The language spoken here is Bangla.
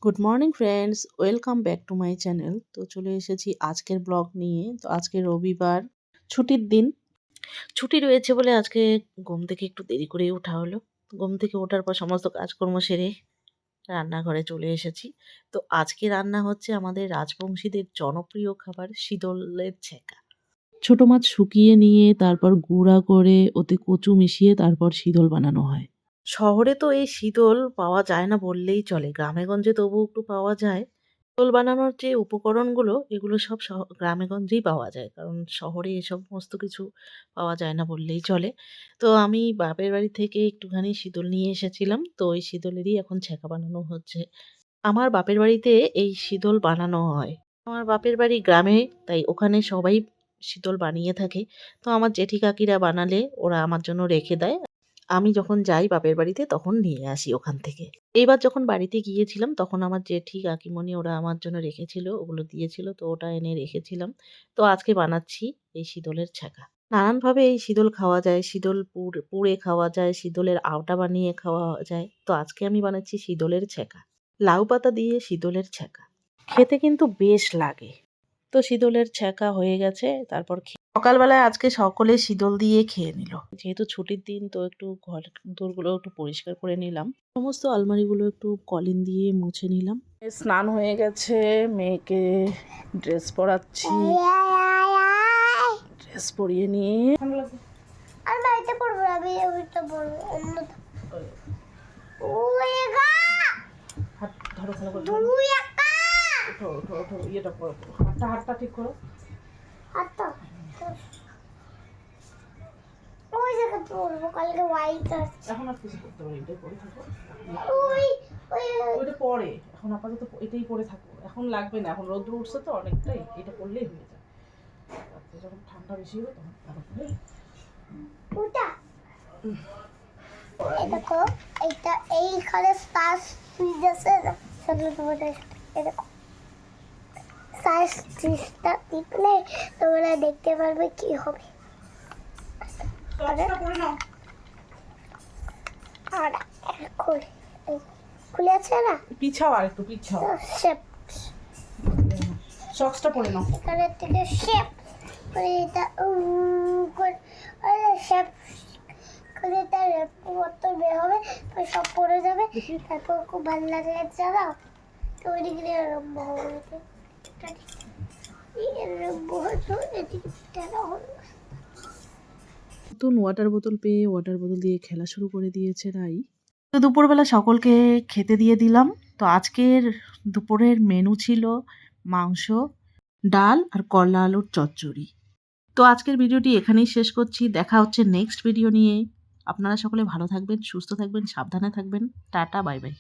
Good morning friends, welcome back to my channel. তো চলে এসেছি আজকের ব্লগ নিয়ে। তো আজকে রবিবার, ছুটির দিন। ছুটি রয়েছে বলে আজকে ঘুম থেকে একটু দেরি করেই ওঠা হলো। ঘুম থেকে ওঠার পর সমস্ত কাজকর্ম সেরে রান্নাঘরে চলে এসেছি। তো আজকে রান্না হচ্ছে আমাদের রাজবংশীদের জনপ্রিয় খাবার শীতলের ছ্যাঁকা। ছোট মাছ শুকিয়ে নিয়ে তারপর গুঁড়া করে ওতে কচু মিশিয়ে তারপর শীতল বানানো হয়। শহরে তো এই শীতল পাওয়া যায় না বললেই চলে, গ্রামেগঞ্জে তবু একটু পাওয়া যায়। শীতল বানানোর যে উপকরণগুলো এগুলো সব গ্রামেগঞ্জেই পাওয়া যায়, কারণ শহরে এসব সমস্ত কিছু পাওয়া যায় না বললেই চলে। তো আমি বাপের বাড়ি থেকে একটুখানি শীতল নিয়ে এসেছিলাম, তো ওই শীতলেরই এখন ছ্যাঁকা বানানো হচ্ছে। আমার বাপের বাড়িতে এই শীতল বানানো হয়। আমার বাপের বাড়ি গ্রামে, তাই ওখানে সবাই শীতল বানিয়ে থাকে। তো আমার জেঠি কাকিরা বানালে ওরা আমার জন্য রেখে দেয়। আমি যখন যাই বাপের বাড়িতে তখন নিয়ে আসি ওখান থেকে। এইবার যখন বাড়িতে গিয়েছিলাম তখন আমার জেঠি কাকিমণি ওরা আমার জন্য রেখেছিল, ওগুলো দিয়েছিল, তো ওটা এনে রেখেছিলাম। তো আজকে বানাচ্ছি এই শীতলের ছ্যাঁকা। নানানভাবে এই শীতল খাওয়া যায়, শীতল পুড়ে খাওয়া যায়, শীতলের আওটা বানিয়ে খাওয়া যায়। তো আজকে আমি বানাচ্ছি শীতলের ছ্যাঁকা। লাউ পাতা দিয়ে শীতলের ছ্যাঁকা খেতে কিন্তু বেশ লাগে। তো শীতলের ছ্যাঁকা হয়ে গেছে, তারপর সকালবেলায় আজকে সকলে শীতল দিয়ে খেয়ে নিল। যেহেতু ছুটির দিন, তো একটু ঘর দোরগুলো একটু পরিষ্কার করে নিলাম, সমস্ত আলমারিগুলো একটু কলিন দিয়ে মুছে নিলাম। স্নান হয়ে গেছে, মেয়েকে ড্রেস পরাচ্ছি। ড্রেস পরিয়ে নিয়ে আর বাড়িতে পড়বো, আমি ওইটা পড়বো অন্য হাত ধরো, ভালো করে দুই একা ওঠো ওঠো ওঠো, ইয়েটা করো, হাতটা ঠিক করো। হাতটা ওই জায়গা পড়বো, কালকে হোয়াইট আছে। এখন আর কিছু করতে পারি, এটাই পরে থাকো। ওই ওই ওইটা পরে, এখন আপাতত এটাই পরে থাকো, এখন লাগবে না, এখন রোদ্র উঠছে তো অনেকটাই, এটা পরলেই হয়ে যায়। তারপরে যখন ঠান্ডা বেশি হবে তখন তারপরে ওটা এই দেখো, এইটা এইখানে স্টার সুইচ আছে না, সেগুলো তোমাদের এই দেখো, স্টার সুইচটা টিপলে তোমরা দেখতে পারবে কি হবে। টর্চটা পরে নাও। আর খুলে খুলে আছে না, পিছাও, আর একটু পিছাও, শেপ সক্সটা পরে নাও। এখানে থেকে শেপ করে এটা করে শেপ করে তার মতো বের হবে, তো সব পড়ে যাবে, তারপর খুব ভালো লাগলে চালাও তৈরি করে আরম্ভ হবে। আরম্ভ হতো এদিকে নতুন ওয়াটার বোতল পেয়ে ওয়াটার বোতল দিয়ে খেলা শুরু করে দিয়েছে রাই। তো দুপুরবেলা সকলকে খেতে দিয়ে দিলাম। তো আজকের দুপুরের মেনু ছিল মাংস, ডাল আর করলা আলুর চচ্চড়ি। তো আজকের ভিডিওটি এখানেই শেষ করছি। দেখা হচ্ছে নেক্সট ভিডিও নিয়ে। আপনারা সকলে ভালো থাকবেন, সুস্থ থাকবেন, সাবধানে থাকবেন। Tata, bye bye.